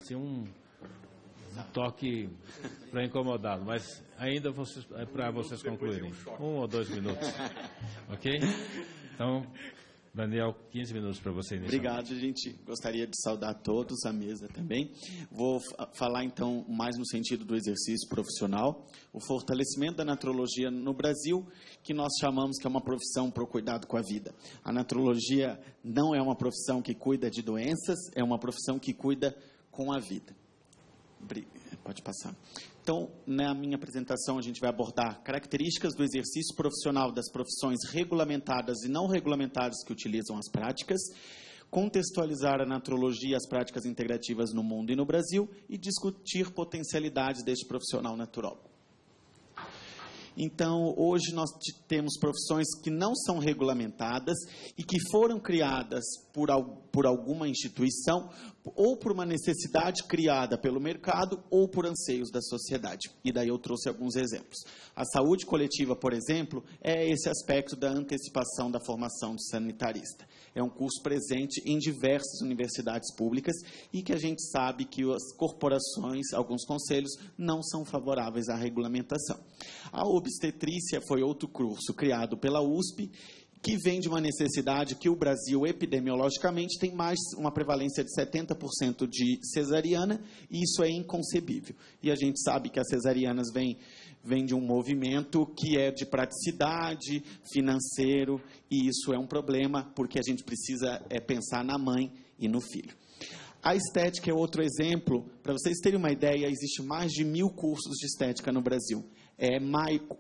assim, um toque para incomodá-lo, mas ainda é para vocês concluírem. 1 ou 2 minutos. Ok? Então, Daniel, 15 minutos para você iniciar. Obrigado, gente. Gostaria de saudar todos, a mesa também. Vou falar, então, mais no sentido do exercício profissional. O fortalecimento da natrologia no Brasil, que nós chamamos que é uma profissão para o cuidado com a vida. A natrologia não é uma profissão que cuida de doenças, é uma profissão que cuida com a vida. Pode passar. Então, na minha apresentação, a gente vai abordar características do exercício profissional das profissões regulamentadas e não regulamentadas que utilizam as práticas, contextualizar a natrologia e as práticas integrativas no mundo e no Brasil e discutir potencialidades deste profissional naturólogo. Então, hoje nós temos profissões que não são regulamentadas e que foram criadas por alguma instituição ou por uma necessidade criada pelo mercado ou por anseios da sociedade. E daí eu trouxe alguns exemplos. A saúde coletiva, por exemplo, é esse aspecto da antecipação da formação do sanitarista. É um curso presente em diversas universidades públicas e que a gente sabe que as corporações, alguns conselhos, não são favoráveis à regulamentação. A obstetrícia foi outro curso criado pela USP, que vem de uma necessidade que o Brasil, epidemiologicamente, tem mais uma prevalência de 70% de cesariana, e isso é inconcebível. E a gente sabe que as cesarianas vêm de um movimento que é de praticidade, financeiro, e isso é um problema, porque a gente precisa pensar na mãe e no filho. A estética é outro exemplo. Para vocês terem uma ideia, existe mais de 1.000 cursos de estética no Brasil.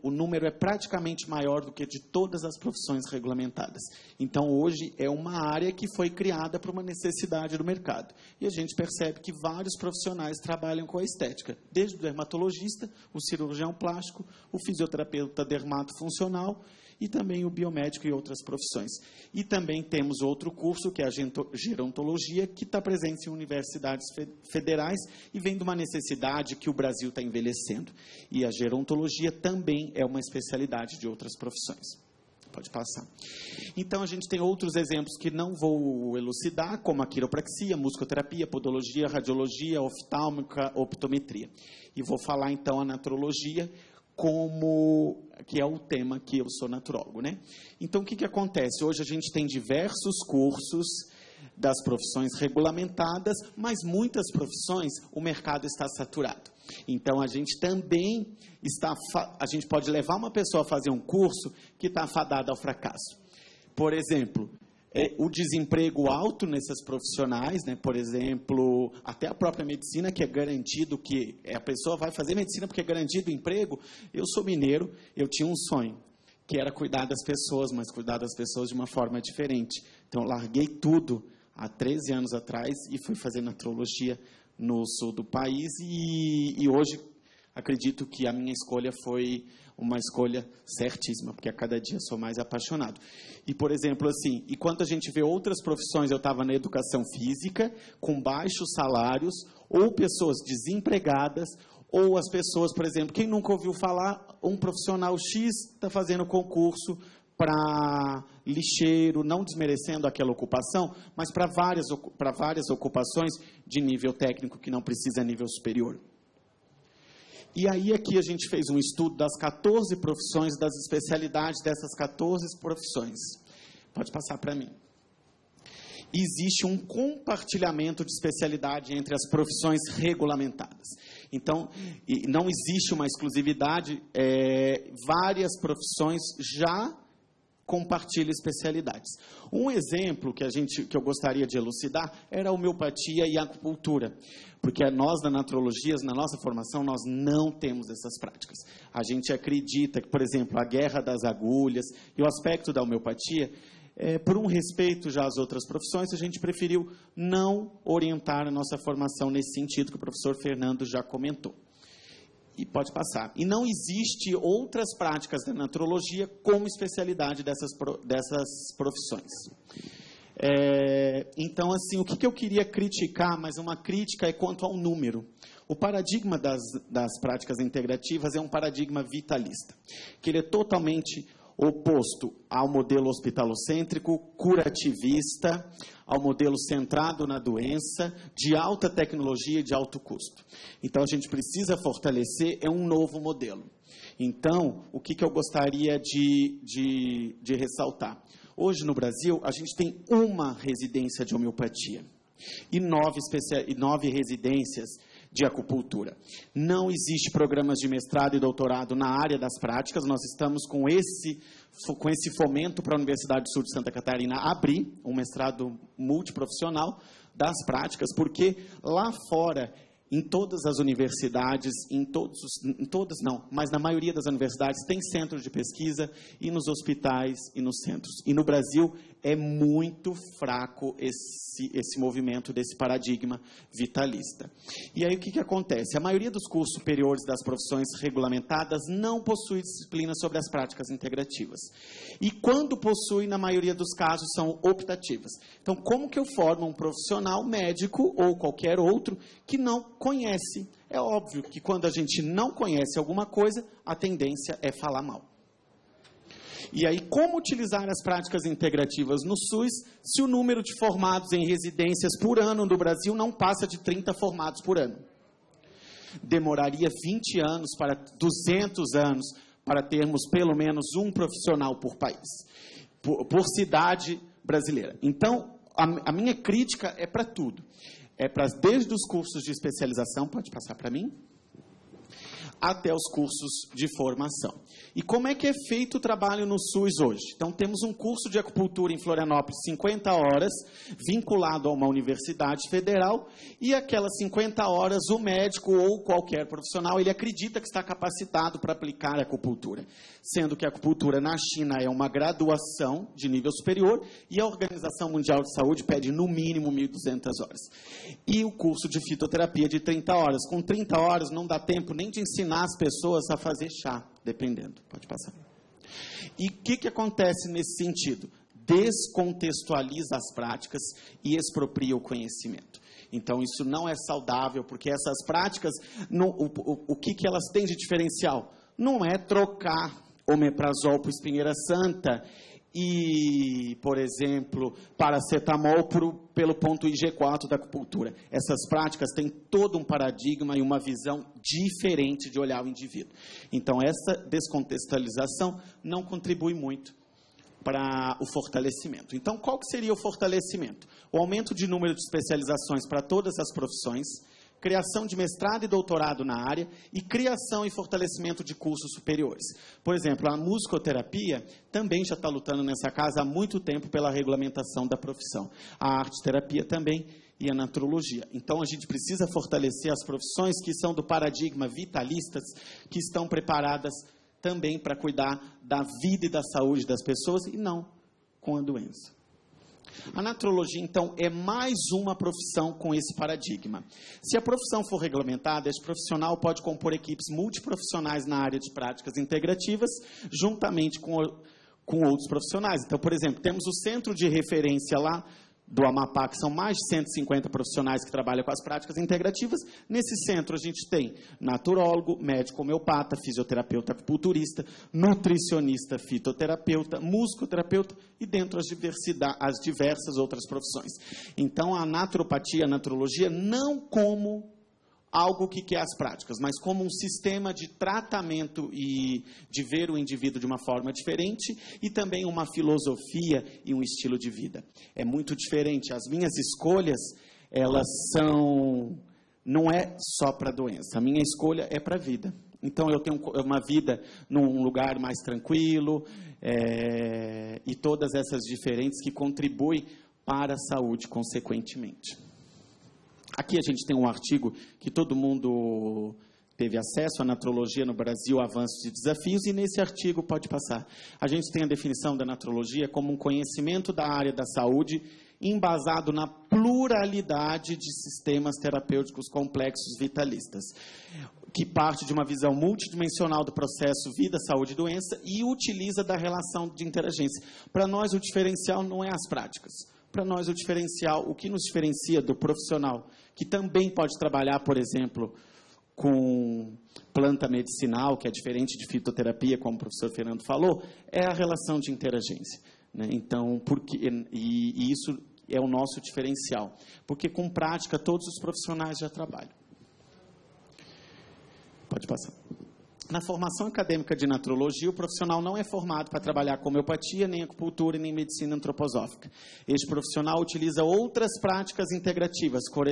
O número é praticamente maior do que de todas as profissões regulamentadas. Então, hoje, é uma área que foi criada por uma necessidade do mercado. E a gente percebe que vários profissionais trabalham com a estética, desde o dermatologista, o cirurgião plástico, o fisioterapeuta dermatofuncional e também o biomédico e outras profissões. E também temos outro curso, que é a gerontologia, que está presente em universidades federais e vem de uma necessidade que o Brasil está envelhecendo. E a gerontologia também é uma especialidade de outras profissões. Pode passar. Então, a gente tem outros exemplos que não vou elucidar, como a quiropraxia, musicoterapia, podologia, radiologia, oftálmica, optometria. E vou falar, então, a natrologia, que é o tema que eu sou naturólogo, né? Então, o que acontece? Hoje a gente tem diversos cursos das profissões regulamentadas, mas muitas profissões o mercado está saturado. Então, a gente também a gente pode levar uma pessoa a fazer um curso que está fadado ao fracasso. Por exemplo, o desemprego alto nesses profissionais, né? Por exemplo, até a própria medicina, que é garantido que a pessoa vai fazer medicina porque é garantido o emprego. Eu sou mineiro, eu tinha um sonho, que era cuidar das pessoas, mas cuidar das pessoas de uma forma diferente. Então, eu larguei tudo há 13 anos atrás e fui fazer natrologia no sul do país e hoje acredito que a minha escolha foi uma escolha certíssima, porque a cada dia sou mais apaixonado. E, por exemplo, assim, enquanto a gente vê outras profissões, eu estava na educação física, com baixos salários, ou pessoas desempregadas, ou as pessoas, por exemplo, quem nunca ouviu falar, um profissional X está fazendo concurso para lixeiro, não desmerecendo aquela ocupação, mas para várias ocupações de nível técnico que não precisa nível superior. E aí aqui a gente fez um estudo das 14 profissões, das especialidades dessas 14 profissões. Pode passar para mim. Existe um compartilhamento de especialidade entre as profissões regulamentadas. Então, não existe uma exclusividade, várias profissões já compartilham especialidades. Um exemplo que eu gostaria de elucidar era a homeopatia e a acupuntura, porque nós, da natrologia, na nossa formação, nós não temos essas práticas. A gente acredita que, por exemplo, a guerra das agulhas e o aspecto da homeopatia, por um respeito já às outras profissões, a gente preferiu não orientar a nossa formação nesse sentido que o professor Fernando já comentou. E pode passar. E não existe outras práticas da natrologia como especialidade dessas profissões. Então, assim, o que eu queria criticar, mas uma crítica é quanto ao número. O paradigma das práticas integrativas é um paradigma vitalista, que ele é totalmente oposto ao modelo hospitalocêntrico, curativista, ao modelo centrado na doença, de alta tecnologia e de alto custo. Então, a gente precisa fortalecer um novo modelo. Então, o que eu gostaria de ressaltar? Hoje, no Brasil, a gente tem uma residência de homeopatia e 9 residências de acupuntura. Não existe programas de mestrado e doutorado na área das práticas. Nós estamos com esse fomento para a Universidade do Sul de Santa Catarina abrir um mestrado multiprofissional das práticas, porque lá fora, em todas as universidades, mas na maioria das universidades, tem centro de pesquisa, e nos hospitais e nos centros. E no Brasil é muito fraco esse movimento, desse paradigma vitalista. E aí o que acontece? A maioria dos cursos superiores das profissões regulamentadas não possui disciplina sobre as práticas integrativas. E quando possui, na maioria dos casos, são optativas. Então, como que eu formo um profissional médico ou qualquer outro que não conhece? É óbvio que quando a gente não conhece alguma coisa, a tendência é falar mal. E aí, como utilizar as práticas integrativas no SUS se o número de formados em residências por ano no Brasil não passa de 30 formados por ano? Demoraria 20 anos para 200 anos para termos pelo menos um profissional por país, por cidade brasileira. Então, a minha crítica é para tudo. Desde os cursos de especialização, pode passar para mim, até os cursos de formação. E como é que é feito o trabalho no SUS hoje? Então, temos um curso de acupuntura em Florianópolis, 50 horas, vinculado a uma universidade federal, e aquelas 50 horas, o médico ou qualquer profissional, ele acredita que está capacitado para aplicar a acupuntura, sendo que a acupuntura na China é uma graduação de nível superior, e a Organização Mundial de Saúde pede no mínimo 1.200 horas. E o curso de fitoterapia de 30 horas. Com 30 horas não dá tempo nem de ensinar as pessoas a fazer chá, dependendo. Pode passar. E o que acontece nesse sentido? Descontextualiza as práticas e expropria o conhecimento. Então, isso não é saudável, porque essas práticas, o que elas têm de diferencial? Não é trocar omeprazol por espinheira santa e, por exemplo, paracetamol pelo ponto IG4 da acupuntura. Essas práticas têm todo um paradigma e uma visão diferente de olhar o indivíduo. Então, essa descontextualização não contribui muito para o fortalecimento. Então, qual que seria o fortalecimento? O aumento de número de especializações para todas as profissões, criação de mestrado e doutorado na área e criação e fortalecimento de cursos superiores. Por exemplo, a musicoterapia também já está lutando nessa casa há muito tempo pela regulamentação da profissão. A arte-terapia também e a naturologia. Então, a gente precisa fortalecer as profissões que são do paradigma vitalistas, que estão preparadas também para cuidar da vida e da saúde das pessoas e não com a doença. A naturologia, então, é mais uma profissão com esse paradigma. Se a profissão for regulamentada, esse profissional pode compor equipes multiprofissionais na área de práticas integrativas, juntamente com outros profissionais. Então, por exemplo, temos o centro de referência lá do Amapá, que são mais de 150 profissionais que trabalham com as práticas integrativas. Nesse centro, a gente tem naturólogo, médico homeopata, fisioterapeuta acupunturista, nutricionista fitoterapeuta, musicoterapeuta e dentro as diversas outras profissões. Então, a naturopatia, a naturologia, não como algo que quer as práticas, mas como um sistema de tratamento e de ver o indivíduo de uma forma diferente e também uma filosofia e um estilo de vida. É muito diferente. As minhas escolhas, elas não é só para a doença. A minha escolha é para a vida. Então, eu tenho uma vida num lugar mais tranquilo e todas essas diferentes que contribuem para a saúde, consequentemente. Aqui a gente tem um artigo que todo mundo teve acesso, a Naturologia no Brasil, Avanços e Desafios, e nesse artigo, pode passar, a gente tem a definição da naturologia como um conhecimento da área da saúde embasado na pluralidade de sistemas terapêuticos complexos vitalistas, que parte de uma visão multidimensional do processo vida, saúde e doença e utiliza da relação de interagência. Para nós, o diferencial não é as práticas. Para nós, o diferencial, o que nos diferencia do profissional, que também pode trabalhar, por exemplo, com planta medicinal, que é diferente de fitoterapia, como o professor Fernando falou, é a relação de interagência. Né? Então, isso é o nosso diferencial, porque com prática todos os profissionais já trabalham. Pode passar. Na formação acadêmica de naturologia, o profissional não é formado para trabalhar com homeopatia, nem acupuntura, nem medicina antroposófica. Este profissional utiliza outras práticas integrativas, por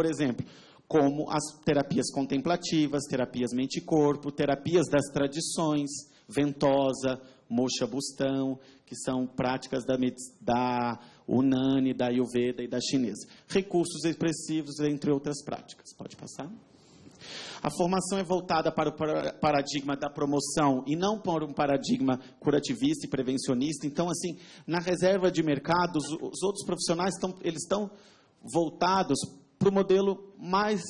exemplo, como as terapias contemplativas, terapias mente e corpo, terapias das tradições, ventosa, moxa-bustão, que são práticas da Unani, da Ayurveda e da chinesa. Recursos expressivos, entre outras práticas. Pode passar? A formação é voltada para o paradigma da promoção e não para um paradigma curativista e prevencionista. Então, assim, na reserva de mercado, os outros profissionais estão voltados para o modelo mais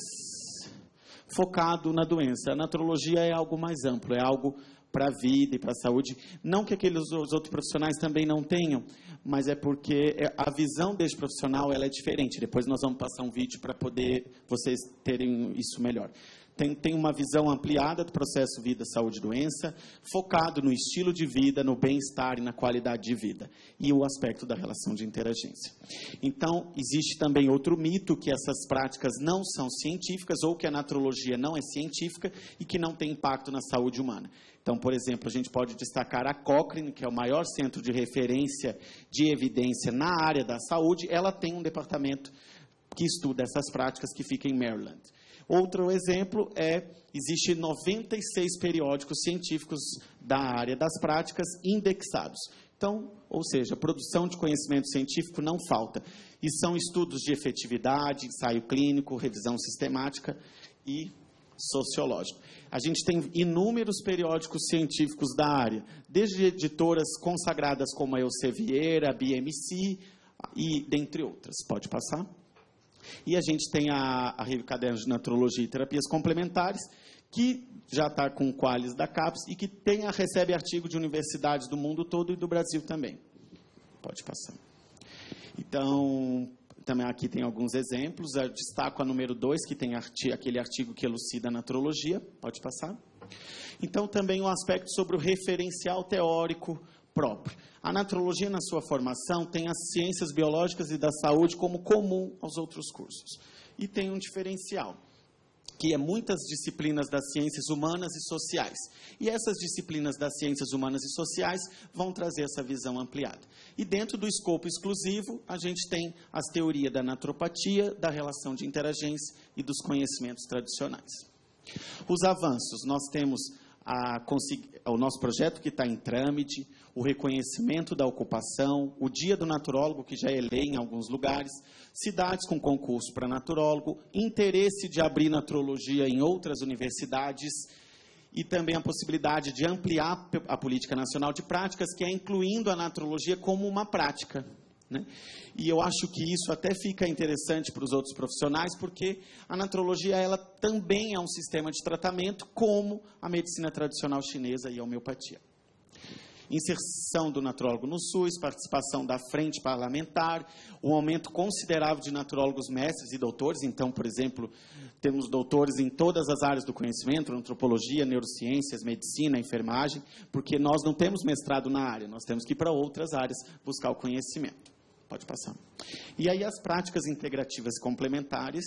focado na doença. A naturologia é algo mais amplo, é algo para a vida e para a saúde. Não que os outros profissionais também não tenham, mas é porque a visão deste profissional ela é diferente. Depois nós vamos passar um vídeo para poder vocês terem isso melhor. Tem uma visão ampliada do processo vida, saúde e doença, focado no estilo de vida, no bem-estar e na qualidade de vida, e o aspecto da relação de interagência. Então, existe também outro mito, que essas práticas não são científicas, ou que a naturologia não é científica e que não tem impacto na saúde humana. Então, por exemplo, a gente pode destacar a Cochrane, que é o maior centro de referência de evidência na área da saúde. Ela tem um departamento que estuda essas práticas, que fica em Maryland. Outro exemplo existe 96 periódicos científicos da área das práticas indexados. Então, ou seja, a produção de conhecimento científico não falta. E são estudos de efetividade, ensaio clínico, revisão sistemática e sociológico. A gente tem inúmeros periódicos científicos da área, desde editoras consagradas como a Elsevier, a BMC e dentre outras. Pode passar? E a gente tem a Caderno de Naturologia e Terapias Complementares, que já está com o Qualis da CAPES e que recebe artigo de universidades do mundo todo e do Brasil também. Pode passar. Então, também aqui tem alguns exemplos. Eu destaco a número 2, que tem aquele artigo que elucida a naturologia. Pode passar. Então, também um aspecto sobre o referencial teórico próprio. A naturologia, na sua formação, tem as ciências biológicas e da saúde como comum aos outros cursos. E tem um diferencial, que é muitas disciplinas das ciências humanas e sociais. E essas disciplinas das ciências humanas e sociais vão trazer essa visão ampliada. E dentro do escopo exclusivo, a gente tem as teorias da naturopatia, da relação de interagência e dos conhecimentos tradicionais. Os avanços, nós temos o nosso projeto que está em trâmite, o reconhecimento da ocupação, o Dia do Naturólogo, que já é lei em alguns lugares, cidades com concurso para naturólogo, interesse de abrir naturologia em outras universidades e também a possibilidade de ampliar a política nacional de práticas, que é incluindo a naturologia como uma prática. Né? E eu acho que isso até fica interessante para os outros profissionais, porque a naturologia ela também é um sistema de tratamento, como a medicina tradicional chinesa e a homeopatia. Inserção do naturólogo no SUS, participação da frente parlamentar, um aumento considerável de naturólogos mestres e doutores. Então, por exemplo, temos doutores em todas as áreas do conhecimento, antropologia, neurociências, medicina, enfermagem, porque nós não temos mestrado na área, nós temos que ir para outras áreas buscar o conhecimento. Pode passar. E aí as práticas integrativas complementares.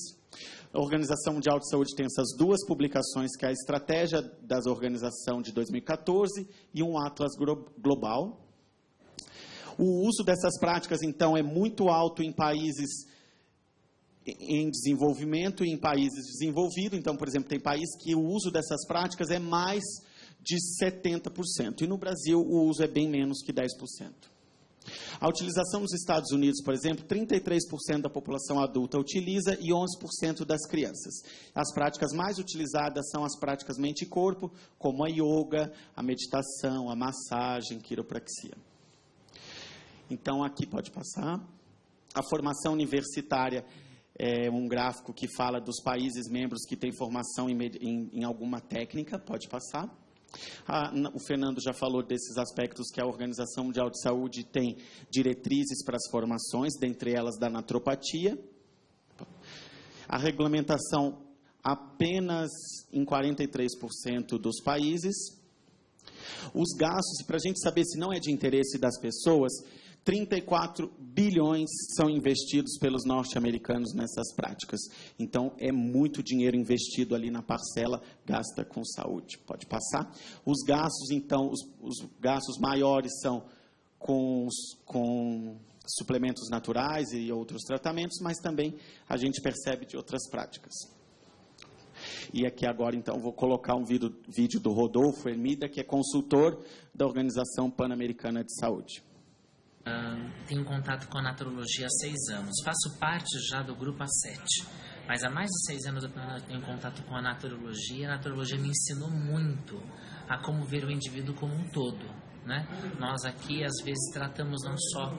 A Organização Mundial de Saúde tem essas duas publicações, que é a Estratégia da Organização de 2014 e um Atlas Global. O uso dessas práticas, então, é muito alto em países em desenvolvimento e em países desenvolvidos. Então, por exemplo, tem países que o uso dessas práticas é mais de 70%. E no Brasil, o uso é bem menos que 10%. A utilização nos Estados Unidos, por exemplo, 33% da população adulta utiliza e 11% das crianças. As práticas mais utilizadas são as práticas mente e corpo, como a yoga, a meditação, a massagem, quiropraxia. Então, aqui pode passar. A formação universitária é um gráfico que fala dos países membros que têm formação em alguma técnica. Pode passar. O Fernando já falou desses aspectos, que a Organização Mundial de Saúde tem diretrizes para as formações, dentre elas da naturopatia. A regulamentação apenas em 43% dos países. Os gastos, para a gente saber se não é de interesse das pessoas, 34 bilhões são investidos pelos norte-americanos nessas práticas. Então, é muito dinheiro investido ali na parcela gasta com saúde. Pode passar. Os gastos, então, os gastos maiores são com suplementos naturais e outros tratamentos, mas também a gente percebe de outras práticas. E aqui agora, então, vou colocar um vídeo do Rodolfo Hermida, que é consultor da Organização Pan-Americana de Saúde. Tenho contato com a naturologia há 6 anos. Faço parte já do grupo A7. Mas há mais de 6 anos eu tenho contato com a naturologia. A naturologia me ensinou muito a como ver o indivíduo como um todo, né? Nós aqui, às vezes, tratamos não só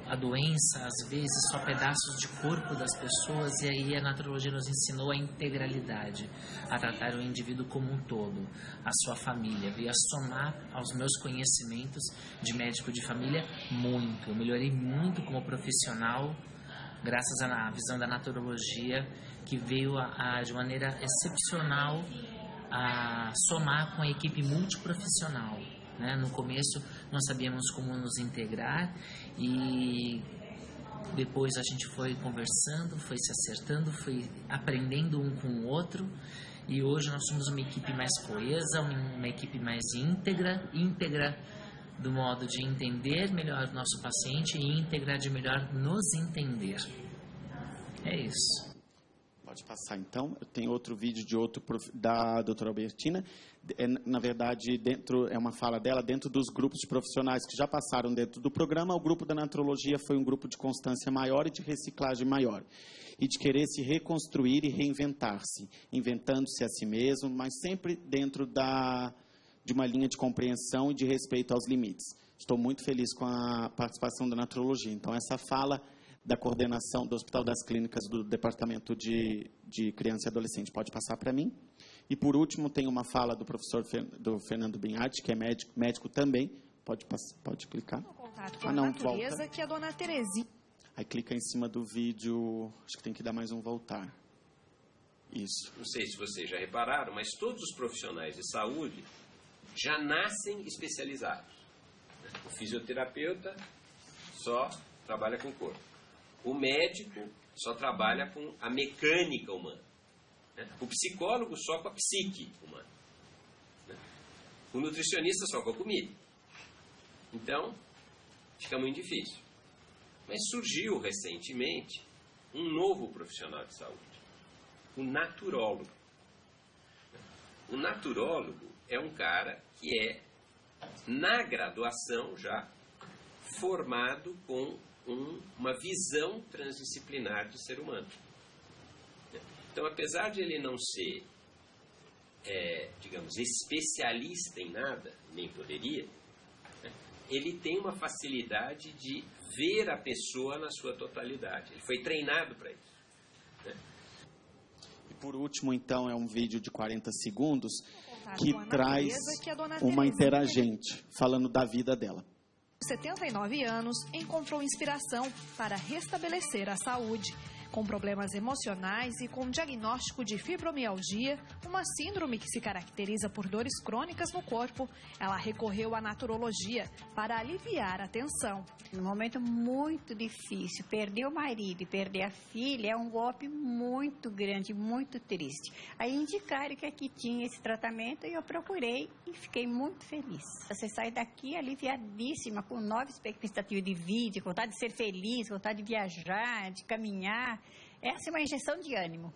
a doença, às vezes só pedaços de corpo das pessoas, e aí a naturologia nos ensinou a integralidade, a tratar o indivíduo como um todo, a sua família. Veio a somar aos meus conhecimentos de médico de família muito. Eu melhorei muito como profissional graças à visão da naturologia, que veio de maneira excepcional a somar com a equipe multiprofissional. No começo nós sabíamos como nos integrar e depois a gente foi conversando, foi se acertando, foi aprendendo um com o outro, e hoje nós somos uma equipe mais coesa, uma equipe mais íntegra do modo de entender melhor o nosso paciente e íntegra de melhor nos entender. É isso. Pode passar, então. Eu tenho outro vídeo da doutora Albertina. Na verdade, é uma fala dela dentro dos grupos de profissionais que já passaram dentro do programa. O grupo da naturologia foi um grupo de constância maior e de reciclagem maior. E de querer se reconstruir e reinventar-se, inventando-se a si mesmo, mas sempre dentro de uma linha de compreensão e de respeito aos limites. Estou muito feliz com a participação da naturologia. Então, essa fala da coordenação do Hospital das Clínicas do Departamento de Criança e Adolescente. Pode passar para mim. E, por último, tem uma fala do professor do Fernando Binhardi, que é médico também. Pode clicar. Contato com a natureza, volta. Que a dona Terezinha. Aí clica em cima do vídeo. Acho que tem que dar mais um voltar. Isso. Não sei se vocês já repararam, mas todos os profissionais de saúde já nascem especializados. O fisioterapeuta só trabalha com o corpo. O médico só trabalha com a mecânica humana. O psicólogo só com a psique humana. O nutricionista só com a comida. Então, fica muito difícil. Mas surgiu recentemente um novo profissional de saúde, o naturólogo. O naturólogo é um cara que é, na graduação já, formado com uma visão transdisciplinar de ser humano. Então, apesar de ele não ser, digamos, especialista em nada, nem poderia, ele tem uma facilidade de ver a pessoa na sua totalidade. Ele foi treinado para isso. E por último, então, é um vídeo de 40 segundos que traz uma interagente falando da vida dela. 79 anos, encontrou inspiração para restabelecer a saúde. Com problemas emocionais e com diagnóstico de fibromialgia, uma síndrome que se caracteriza por dores crônicas no corpo, ela recorreu à naturologia para aliviar a tensão. Um momento muito difícil, perder o marido e perder a filha é um golpe muito grande, muito triste. Aí indicaram que aqui tinha esse tratamento e eu procurei e fiquei muito feliz. Você sai daqui aliviadíssima, com nova expectativa de vida, com vontade de ser feliz, com vontade de viajar, de caminhar. Essa é uma injeção de ânimo.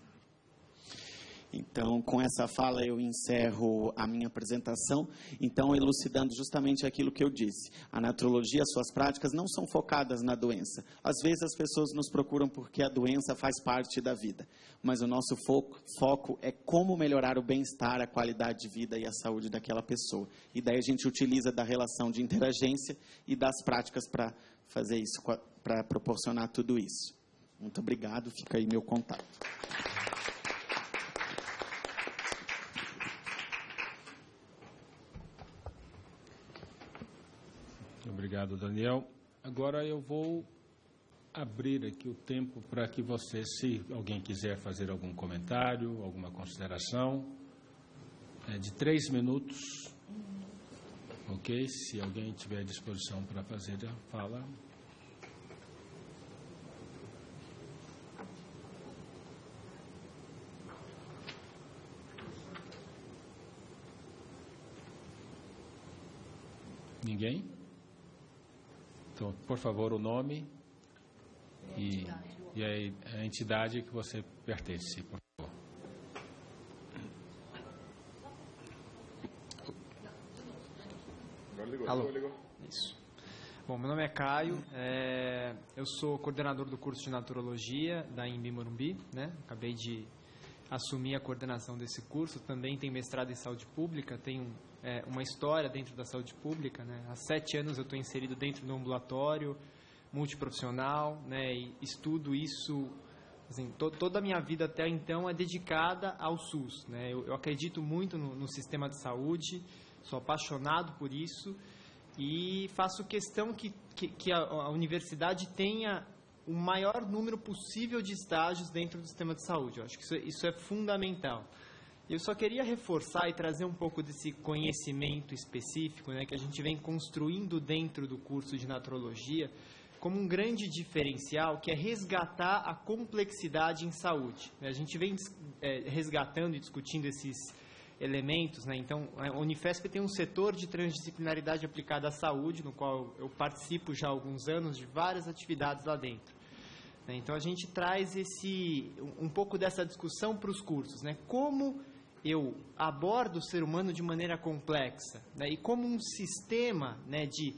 Então, com essa fala, eu encerro a minha apresentação, então elucidando justamente aquilo que eu disse. A naturologia, suas práticas não são focadas na doença. Às vezes as pessoas nos procuram porque a doença faz parte da vida, mas o nosso foco é como melhorar o bem-estar, a qualidade de vida e a saúde daquela pessoa. E daí a gente utiliza da relação de interagência e das práticas para fazer isso, para proporcionar tudo isso. Muito obrigado, fica aí meu contato. Obrigado, Daniel. Agora eu vou abrir aqui o tempo para que você, se alguém quiser fazer algum comentário, alguma consideração, de 3 minutos, ok? Se alguém tiver disposição para fazer a fala, Ninguém? Então, por favor, o nome e a entidade que você pertence, por favor. Alô. Isso. Bom, meu nome é Caio, eu sou coordenador do curso de Naturologia da INB Morumbi, né? Acabei de assumir a coordenação desse curso, também tenho mestrado em saúde pública, tenho uma história dentro da saúde pública, né? Há 7 anos eu estou inserido dentro do ambulatório multiprofissional, né? E estudo isso, assim, toda a minha vida até então é dedicada ao SUS, né? Eu acredito muito no sistema de saúde, sou apaixonado por isso e faço questão que a universidade tenha o maior número possível de estágios dentro do sistema de saúde. Eu acho que isso é fundamental. Eu só queria reforçar e trazer um pouco desse conhecimento específico, né, que a gente vem construindo dentro do curso de Naturologia como um grande diferencial, que é resgatar a complexidade em saúde. A gente vem resgatando e discutindo esses elementos, né? Então, a Unifesp tem um setor de transdisciplinaridade aplicada à saúde, no qual eu participo já há alguns anos de várias atividades lá dentro. Então, a gente traz um pouco dessa discussão para os cursos, né? Como eu abordo o ser humano de maneira complexa, né? E como um sistema, né, de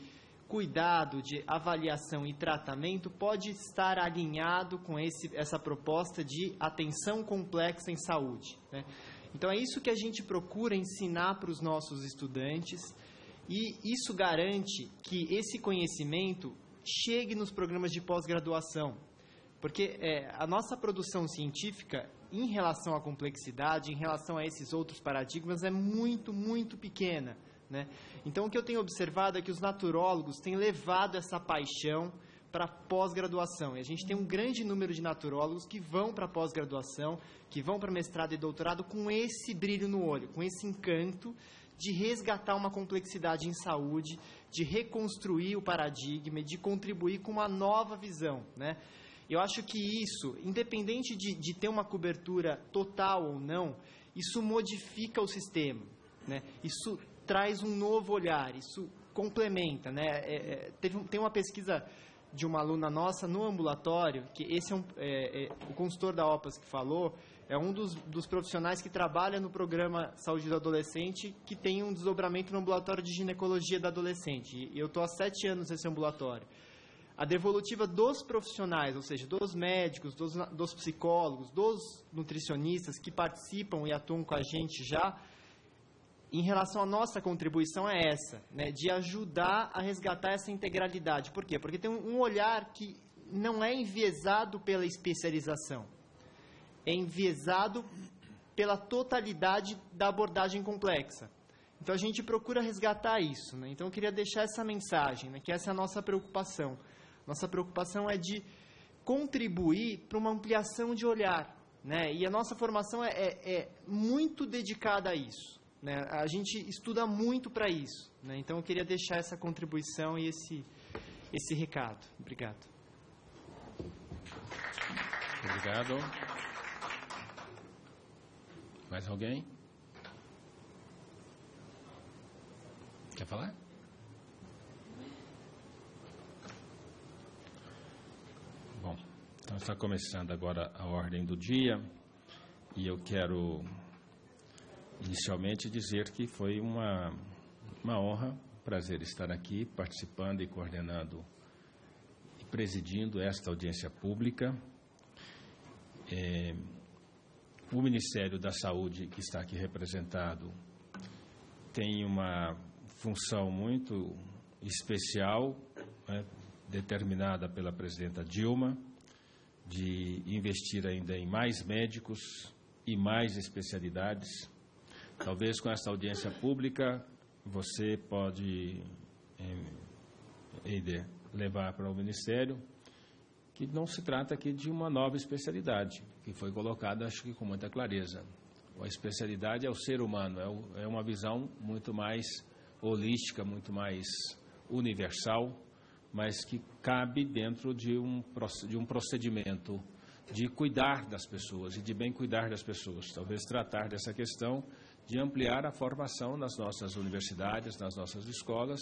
cuidado, de avaliação e tratamento pode estar alinhado com essa proposta de atenção complexa em saúde, né? Então, é isso que a gente procura ensinar para os nossos estudantes e isso garante que esse conhecimento chegue nos programas de pós-graduação. Porque a nossa produção científica, em relação à complexidade, em relação a esses outros paradigmas, é muito, muito pequena, né? Então, o que eu tenho observado é que os naturólogos têm levado essa paixão para pós-graduação. E a gente tem um grande número de naturólogos que vão para pós-graduação, que vão para mestrado e doutorado com esse brilho no olho, com esse encanto de resgatar uma complexidade em saúde, de reconstruir o paradigma, de contribuir com uma nova visão, né? Eu acho que isso, independente de ter uma cobertura total ou não, isso modifica o sistema, né? Isso traz um novo olhar, isso complementa, né? Tem uma pesquisa de uma aluna nossa no ambulatório, que esse o consultor da OPAS que falou, é um dos profissionais que trabalha no programa Saúde do Adolescente, que tem um desdobramento no ambulatório de ginecologia da adolescente. E eu estou há 7 anos nesse ambulatório. A devolutiva dos profissionais, ou seja, dos médicos, dos psicólogos, dos nutricionistas que participam e atuam com a gente já, em relação à nossa contribuição é essa, né, de ajudar a resgatar essa integralidade. Por quê? Porque tem um olhar que não é enviesado pela especialização, é enviesado pela totalidade da abordagem complexa. Então, a gente procura resgatar isso, né? Então, eu queria deixar essa mensagem, né, que essa é a nossa preocupação. Nossa preocupação é de contribuir para uma ampliação de olhar, né? E a nossa formação é muito dedicada a isso, né? A gente estuda muito para isso, né? Então, eu queria deixar essa contribuição e esse recado. Obrigado. Obrigado. Mais alguém? Quer falar? Bom, então está começando agora a ordem do dia e eu quero inicialmente dizer que foi uma honra, um prazer estar aqui participando e coordenando e presidindo esta audiência pública. O Ministério da Saúde, que está aqui representado, tem uma função muito especial, né, determinada pela presidenta Dilma, de investir ainda em mais médicos e mais especialidades. Talvez com esta audiência pública você pode, Eider, levar para o Ministério que não se trata aqui de uma nova especialidade, que foi colocada, acho que com muita clareza. A especialidade é o ser humano, é uma visão muito mais holística, muito mais universal, mas que cabe dentro de um procedimento de cuidar das pessoas e de bem cuidar das pessoas. Talvez tratar dessa questão de ampliar a formação nas nossas universidades, nas nossas escolas,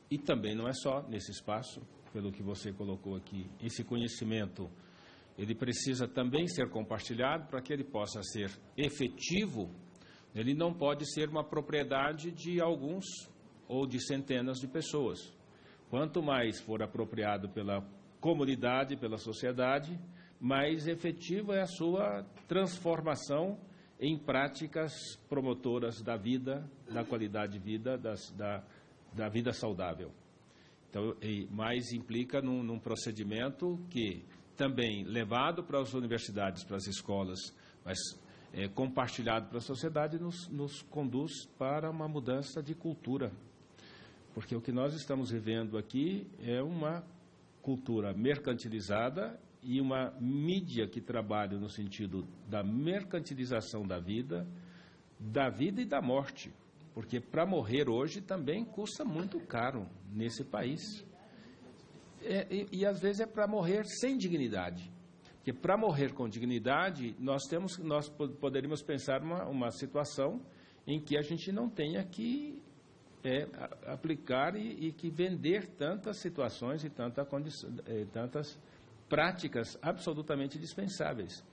E também não é só nesse espaço, pelo que você colocou aqui. Esse conhecimento, ele precisa também ser compartilhado para que ele possa ser efetivo. Ele não pode ser uma propriedade de alguns ou de centenas de pessoas. Quanto mais for apropriado pela comunidade, pela sociedade, mais efetiva é a sua transformação em práticas promotoras da vida, da qualidade de vida, da vida saudável. Então, mais implica num procedimento que também, levado para as universidades, para as escolas, mas compartilhado para a sociedade, nos conduz para uma mudança de cultura. Porque o que nós estamos vivendo aqui é uma cultura mercantilizada e uma mídia que trabalha no sentido da mercantilização da vida e da morte. Porque para morrer hoje também custa muito caro nesse país. E às vezes é para morrer sem dignidade. Porque para morrer com dignidade, nós poderíamos pensar uma situação em que a gente não tenha que aplicar e que vender tantas situações e tantas práticas absolutamente dispensáveis.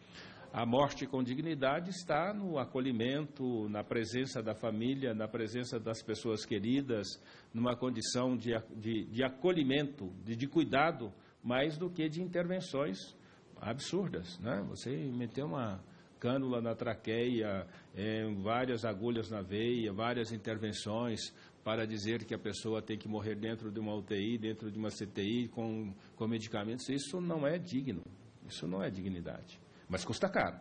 A morte com dignidade está no acolhimento, na presença da família, na presença das pessoas queridas, numa condição de acolhimento, de cuidado, mais do que de intervenções absurdas, né? Você meter uma cânula na traqueia, várias agulhas na veia, várias intervenções para dizer que a pessoa tem que morrer dentro de uma UTI, dentro de uma CTI, com medicamentos, isso não é digno, isso não é dignidade. Mas custa caro.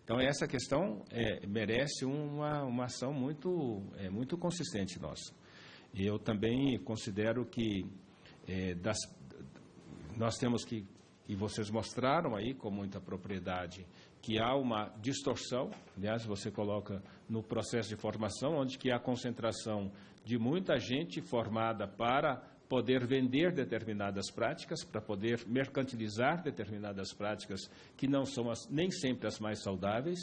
Então, essa questão merece uma ação muito consistente nossa. E eu também considero que nós temos que, e vocês mostraram aí com muita propriedade, que há uma distorção, aliás, você coloca no processo de formação, onde que há concentração de muita gente formada para poder vender determinadas práticas, para poder mercantilizar determinadas práticas que não são nem sempre as mais saudáveis,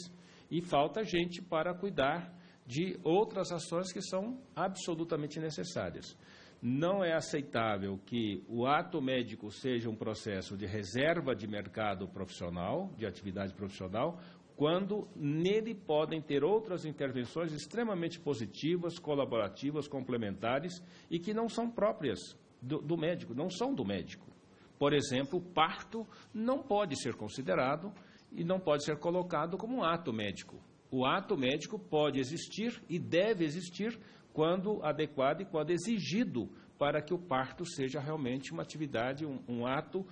e falta gente para cuidar de outras ações que são absolutamente necessárias. Não é aceitável que o ato médico seja um processo de reserva de mercado profissional, de atividade profissional, quando nele podem ter outras intervenções extremamente positivas, colaborativas, complementares e que não são próprias do médico, não são do médico. Por exemplo, o parto não pode ser considerado e não pode ser colocado como um ato médico. O ato médico pode existir e deve existir quando adequado e quando exigido para que o parto seja realmente uma atividade, um ato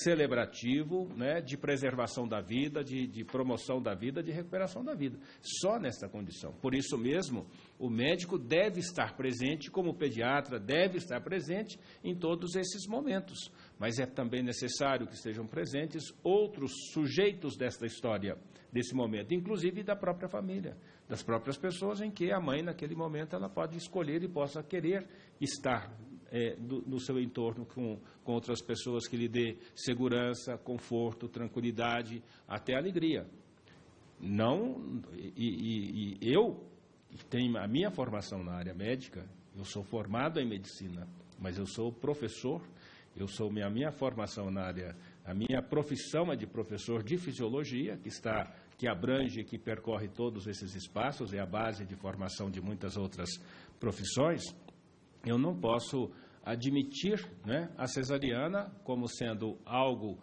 celebrativo, né, de preservação da vida, de promoção da vida, de recuperação da vida. Só nessa condição. Por isso mesmo, o médico deve estar presente, como o pediatra deve estar presente em todos esses momentos. Mas é também necessário que estejam presentes outros sujeitos desta história, desse momento, inclusive da própria família, das próprias pessoas em que a mãe, naquele momento, ela pode escolher e possa querer estar no seu entorno com outras pessoas que lhe dê segurança, conforto, tranquilidade, até alegria. Eu tenho a minha formação na área médica, eu sou formado em medicina, mas eu sou professor, a minha formação na área, a minha profissão é de professor de fisiologia, que abrange, que percorre todos esses espaços, é a base de formação de muitas outras profissões. Eu não posso admitir, né, a cesariana como sendo algo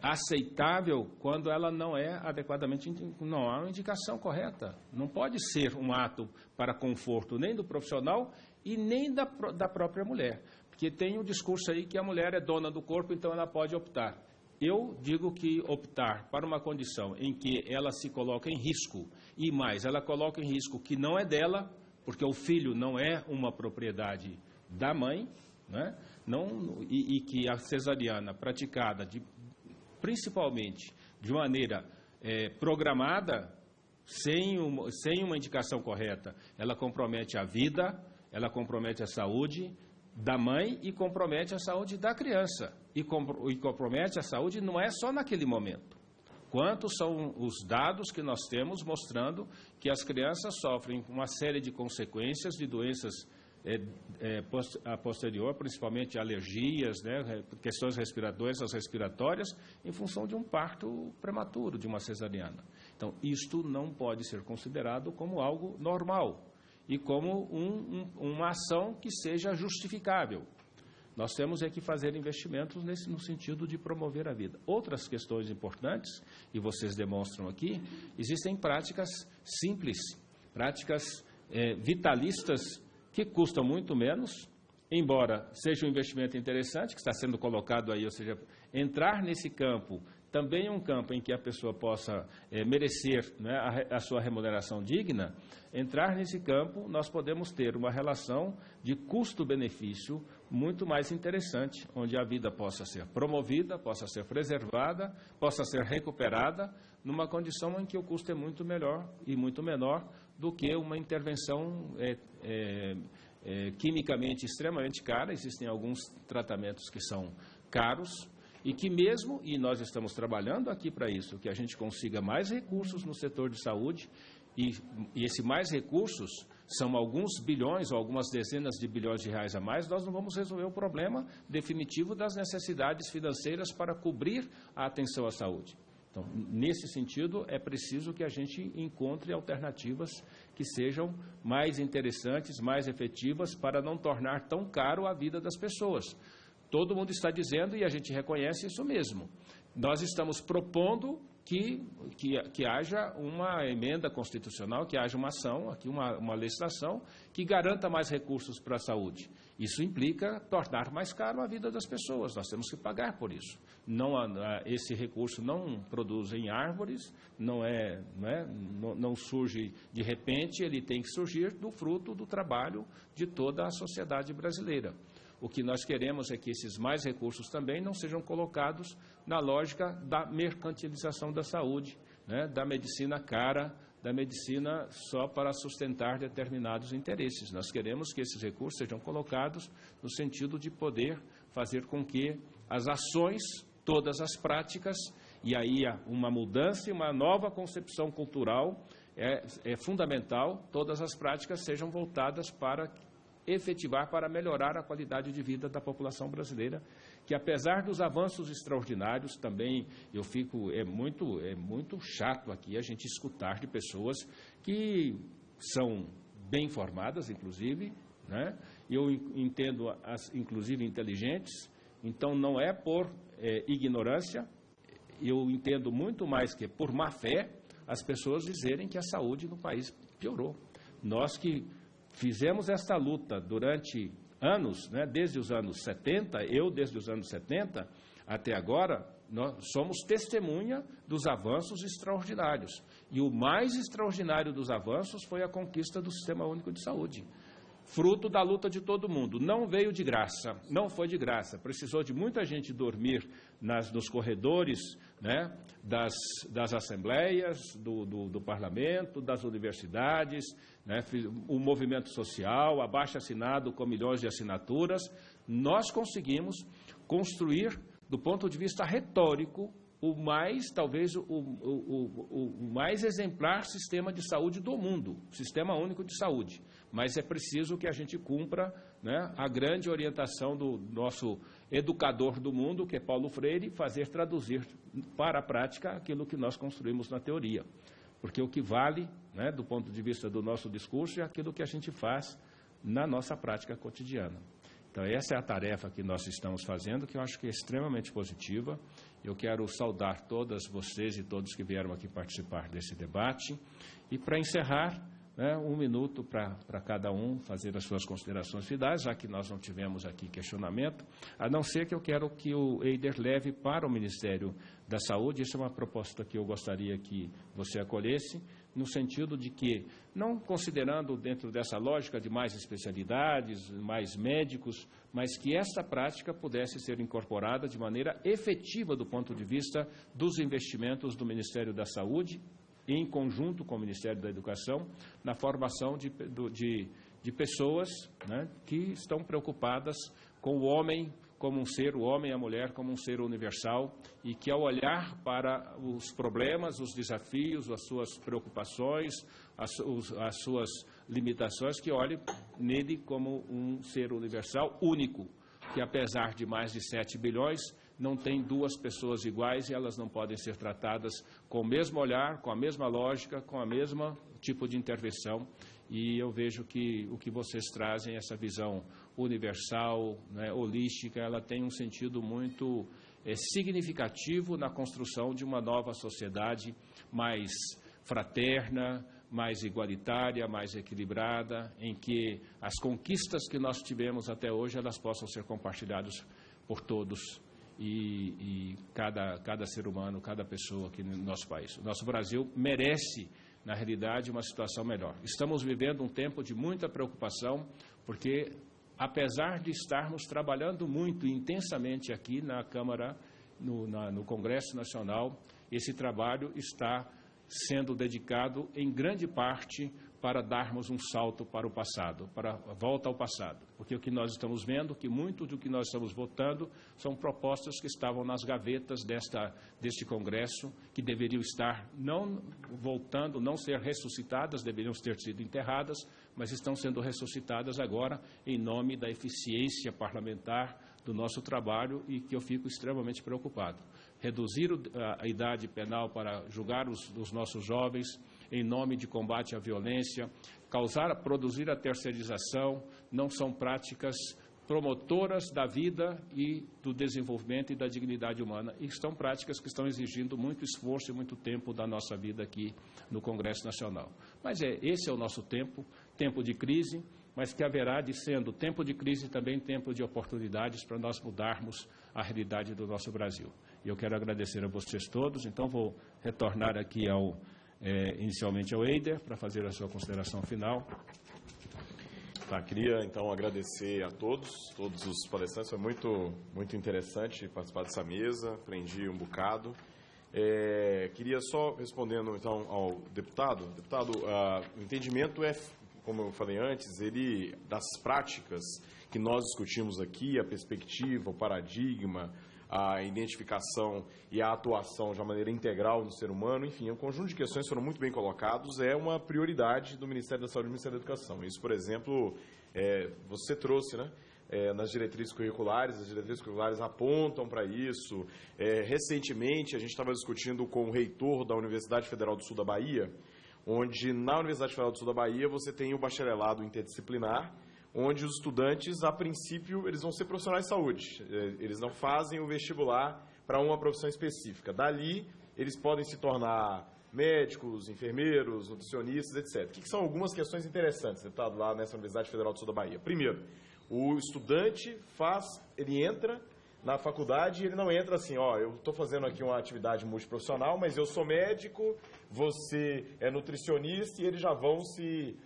aceitável quando ela não é adequadamente, não há uma indicação correta. Não pode ser um ato para conforto nem do profissional e nem da própria mulher. Porque tem um discurso aí que a mulher é dona do corpo, então ela pode optar. Eu digo que optar para uma condição em que ela se coloca em risco, e mais, ela coloca em risco que não é dela, porque o filho não é uma propriedade da mãe, né? E que a cesariana praticada principalmente de maneira programada, sem uma indicação correta, ela compromete a vida, ela compromete a saúde da mãe e compromete a saúde da criança. E compromete a saúde não é só naquele momento. Quantos são os dados que nós temos mostrando que as crianças sofrem uma série de consequências de doenças a posterior, principalmente alergias, né, questões respiratórias, em função de um parto prematuro, de uma cesariana. Então, isto não pode ser considerado como algo normal e como uma ação que seja justificável. Nós temos que fazer investimentos no sentido de promover a vida. Outras questões importantes, e vocês demonstram aqui, existem práticas simples, práticas vitalistas que custam muito menos, embora seja um investimento interessante, que está sendo colocado aí, ou seja, entrar nesse campo também é um campo em que a pessoa possa merecer, né, a sua remuneração digna. Entrar nesse campo, nós podemos ter uma relação de custo-benefício muito mais interessante, onde a vida possa ser promovida, possa ser preservada, possa ser recuperada, numa condição em que o custo é muito melhor e muito menor do que uma intervenção quimicamente extremamente cara. Existem alguns tratamentos que são caros, e que mesmo, e nós estamos trabalhando aqui para isso, que a gente consiga mais recursos no setor de saúde, e esses mais recursos são alguns bilhões ou algumas dezenas de bilhões de reais a mais, nós não vamos resolver o problema definitivo das necessidades financeiras para cobrir a atenção à saúde. Então, nesse sentido, é preciso que a gente encontre alternativas que sejam mais interessantes, mais efetivas, para não tornar tão caro a vida das pessoas. Todo mundo está dizendo, e a gente reconhece isso mesmo. Nós estamos propondo que haja uma emenda constitucional, que haja uma ação, aqui uma legislação, que garanta mais recursos para a saúde. Isso implica tornar mais caro a vida das pessoas. Nós temos que pagar por isso. Esse recurso não produz em árvores, não surge de repente, ele tem que surgir do fruto do trabalho de toda a sociedade brasileira. O que nós queremos é que esses mais recursos também não sejam colocados na lógica da mercantilização da saúde, né, da medicina cara, da medicina só para sustentar determinados interesses. Nós queremos que esses recursos sejam colocados no sentido de poder fazer com que as ações, todas as práticas, e aí uma mudança e uma nova concepção cultural é fundamental, todas as práticas sejam voltadas para efetivar, para melhorar a qualidade de vida da população brasileira, que apesar dos avanços extraordinários, também é muito chato aqui a gente escutar de pessoas que são bem informadas, inclusive, né? Eu entendo inclusive inteligentes, então não é por ignorância, eu entendo muito mais que por má fé as pessoas dizerem que a saúde no país piorou. Nós que fizemos esta luta durante anos, né, desde os anos 70, desde os anos 70 até agora, nós somos testemunha dos avanços extraordinários. E o mais extraordinário dos avanços foi a conquista do Sistema Único de Saúde. Fruto da luta de todo mundo. Não veio de graça, não foi de graça. Precisou de muita gente dormir nos corredores, né, das assembleias, do parlamento, das universidades, né, o movimento social, abaixo-assinado com milhões de assinaturas. Nós conseguimos construir, do ponto de vista retórico, talvez o mais exemplar sistema de saúde do mundo, Sistema Único de Saúde. Mas é preciso que a gente cumpra, né, a grande orientação do nosso educador do mundo, que é Paulo Freire, traduzir para a prática aquilo que nós construímos na teoria. Porque o que vale, né, do ponto de vista do nosso discurso, é aquilo que a gente faz na nossa prática cotidiana. Então, essa é a tarefa que nós estamos fazendo, que eu acho que é extremamente positiva. Eu quero saudar todas vocês e todos que vieram aqui participar desse debate. E, para encerrar, né, 1 minuto para cada um fazer as suas considerações finais, já que nós não tivemos aqui questionamento, a não ser que eu quero que o Eider leve para o Ministério da Saúde. Isso é uma proposta que eu gostaria que você acolhesse, no sentido de que, não considerando dentro dessa lógica de mais especialidades, mais médicos, mas que esta prática pudesse ser incorporada de maneira efetiva do ponto de vista dos investimentos do Ministério da Saúde, em conjunto com o Ministério da Educação, na formação de pessoas, né, que estão preocupadas com o homem como um ser, o homem e a mulher como um ser universal, e que ao olhar para os problemas, os desafios, as suas preocupações, as suas limitações, que olhe nele como um ser universal único, que apesar de mais de 7 bilhões, não tem duas pessoas iguais e elas não podem ser tratadas com o mesmo olhar, com a mesma lógica, com a mesma tipo de intervenção. E eu vejo que o que vocês trazem, essa visão universal, né, holística, ela tem um sentido muito significativo na construção de uma nova sociedade mais fraterna, mais igualitária, mais equilibrada, em que as conquistas que nós tivemos até hoje, elas possam ser compartilhadas por todos e cada ser humano, cada pessoa aqui no nosso país. O nosso Brasil merece, na realidade, uma situação melhor. Estamos vivendo um tempo de muita preocupação, porque apesar de estarmos trabalhando muito intensamente aqui na Câmara, no Congresso Nacional, esse trabalho está sendo dedicado em grande parte para darmos um salto para o passado, para a volta ao passado. Porque o que nós estamos vendo, que muito do que nós estamos votando são propostas que estavam nas gavetas deste Congresso, que deveriam estar não voltando, não ser ressuscitadas, deveriam ter sido enterradas, mas estão sendo ressuscitadas agora em nome da eficiência parlamentar do nosso trabalho, e que eu fico extremamente preocupado. Reduzir a idade penal para julgar os nossos jovens em nome de combate à violência, produzir a terceirização, não são práticas promotoras da vida e do desenvolvimento e da dignidade humana, e são práticas que estão exigindo muito esforço e muito tempo da nossa vida aqui no Congresso Nacional. Mas esse é o nosso tempo de crise, mas que haverá de sendo tempo de crise também tempo de oportunidades para nós mudarmos a realidade do nosso Brasil. E eu quero agradecer a vocês todos, então vou retornar aqui inicialmente ao Eider para fazer a sua consideração final. Tá, queria então agradecer a todos os palestrantes, foi muito interessante participar dessa mesa, aprendi um bocado. Queria só, respondendo então ao deputado, o entendimento é, como eu falei antes, das práticas que nós discutimos aqui, a perspectiva, o paradigma, a identificação e a atuação de uma maneira integral no ser humano, enfim, um conjunto de questões foram muito bem colocados, é uma prioridade do Ministério da Saúde e do Ministério da Educação. Isso, por exemplo, você trouxe, né? Nas diretrizes curriculares, as diretrizes curriculares apontam para isso. Recentemente, a gente estava discutindo com o reitor da Universidade Federal do Sul da Bahia, onde na Universidade Federal do Sul da Bahia você tem o bacharelado interdisciplinar, onde os estudantes, a princípio, eles vão ser profissionais de saúde. Eles não fazem o vestibular para uma profissão específica. Dali, eles podem se tornar médicos, enfermeiros, nutricionistas, etc. O que são algumas questões interessantes, deputado, lá nessa Universidade Federal do Sul da Bahia? Primeiro, o estudante ele entra na faculdade e ele não entra assim, eu estou fazendo aqui uma atividade multiprofissional, mas eu sou médico, você é nutricionista, e eles já vão se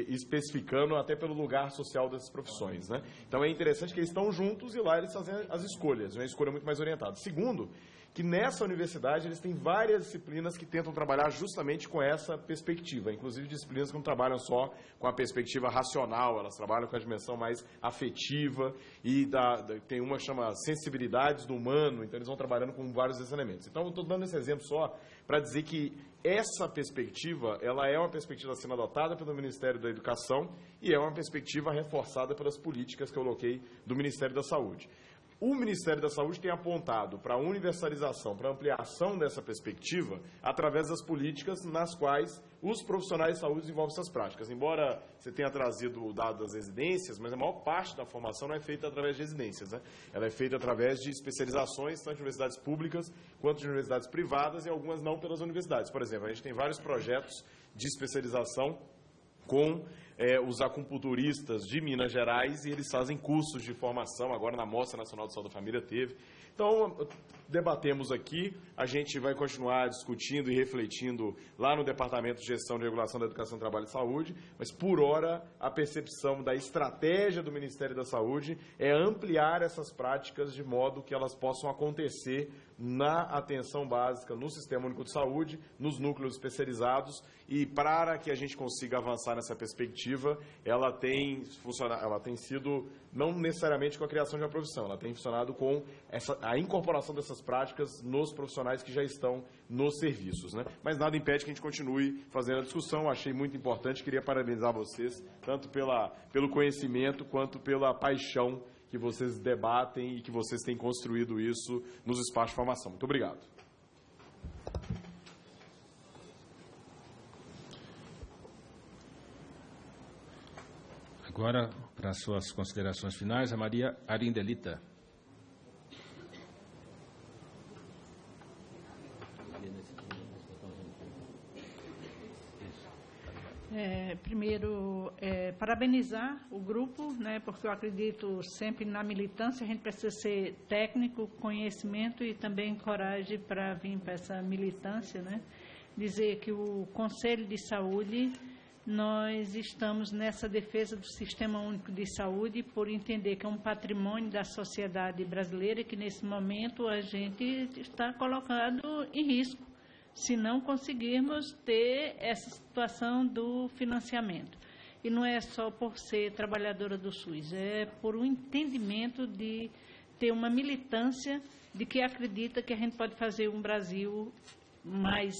especificando até pelo lugar social dessas profissões, né? Então é interessante que eles estão juntos e lá eles fazem as escolhas, uma escolha muito mais orientada. Segundo, que nessa universidade eles têm várias disciplinas que tentam trabalhar justamente com essa perspectiva, inclusive disciplinas que não trabalham só com a perspectiva racional, elas trabalham com a dimensão mais afetiva e tem uma que chama sensibilidades do humano, então eles vão trabalhando com vários desses elementos. Então eu estou dando esse exemplo só para dizer que essa perspectiva, ela é uma perspectiva sendo adotada pelo Ministério da Educação e é uma perspectiva reforçada pelas políticas que eu coloquei do Ministério da Saúde. O Ministério da Saúde tem apontado para a universalização, para a ampliação dessa perspectiva, através das políticas nas quais os profissionais de saúde desenvolvem essas práticas. Embora você tenha trazido o dado das residências, mas a maior parte da formação não é feita através de residências, né? Ela é feita através de especializações, tanto de universidades públicas quanto de universidades privadas, e algumas não pelas universidades. Por exemplo, a gente tem vários projetos de especialização com os acupunturistas de Minas Gerais, e eles fazem cursos de formação, agora na Mostra Nacional de Saúde da Família teve. Então, debatemos aqui, a gente vai continuar discutindo e refletindo lá no Departamento de Gestão de Regulação da Educação, Trabalho e Saúde, mas, por hora, a percepção da estratégia do Ministério da Saúde é ampliar essas práticas de modo que elas possam acontecer na atenção básica, no Sistema Único de Saúde, nos núcleos especializados, e para que a gente consiga avançar nessa perspectiva, efetiva, ela tem sido não necessariamente com a criação de uma profissão, ela tem funcionado com a incorporação dessas práticas nos profissionais que já estão nos serviços, né? Mas nada impede que a gente continue fazendo a discussão. Achei muito importante, queria parabenizar vocês, tanto pelo conhecimento quanto pela paixão que vocês debatem e que vocês têm construído isso nos espaços de formação. Muito obrigado. Agora, para as suas considerações finais, a Maria Arindelita. Primeiro, parabenizar o grupo, né, porque eu acredito sempre na militância. A gente precisa ser técnico, conhecimento e também coragem para vir para essa militância, né? Dizer que o Conselho de Saúde, nós estamos nessa defesa do Sistema Único de Saúde por entender que é um patrimônio da sociedade brasileira e que, nesse momento, a gente está colocado em risco se não conseguirmos ter essa situação do financiamento. E não é só por ser trabalhadora do SUS, é por um entendimento de ter uma militância de que acredita que a gente pode fazer um Brasil mais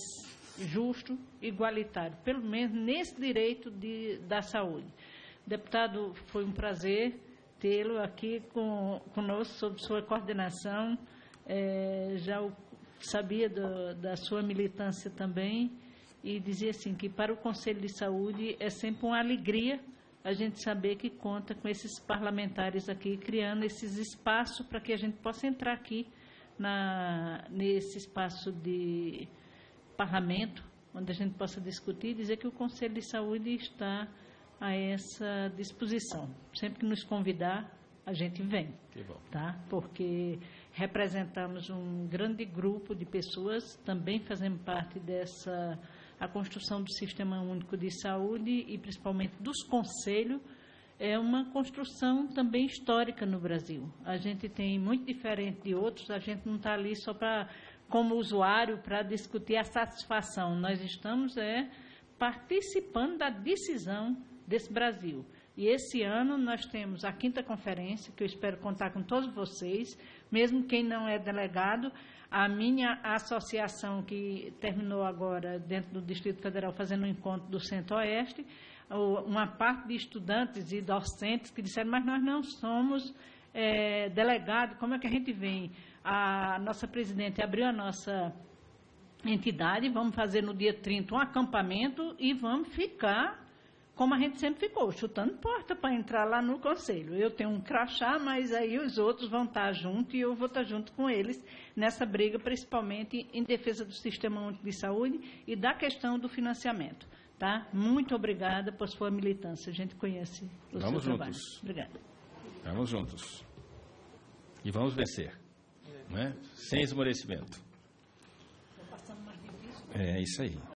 justo, igualitário, pelo menos nesse direito da saúde. Deputado, foi um prazer tê-lo aqui conosco, sob sua coordenação. Já sabia da sua militância também, e dizia assim que para o Conselho de Saúde é sempre uma alegria a gente saber que conta com esses parlamentares aqui, criando esses espaços para que a gente possa entrar aqui nesse espaço de parlamento, onde a gente possa discutir e dizer que o Conselho de Saúde está a essa disposição. Sempre que nos convidar, a gente vem, tá? Porque representamos um grande grupo de pessoas, também fazendo parte a construção do Sistema Único de Saúde e principalmente dos conselhos. É uma construção também histórica no Brasil. A gente tem muito diferente de outros, a gente não está ali só como usuário para discutir a satisfação. Nós estamos participando da decisão desse Brasil. E esse ano nós temos a 5ª conferência, que eu espero contar com todos vocês, mesmo quem não é delegado. A minha associação, que terminou agora dentro do Distrito Federal, fazendo um encontro do Centro-Oeste, uma parte de estudantes e docentes que disseram, mas nós não somos delegados, como é que a gente vem? A nossa presidente abriu a nossa entidade, vamos fazer no dia 30 um acampamento e vamos ficar como a gente sempre ficou, chutando porta para entrar lá no Conselho. Eu tenho um crachá, mas aí os outros vão estar junto e eu vou estar junto com eles nessa briga, principalmente em defesa do Sistema Único de Saúde e da questão do financiamento. Tá? Muito obrigada por sua militância. A gente conhece o seu trabalho. Obrigada. Vamos juntos. E vamos vencer. Não é? Sem esmorecimento. É isso aí.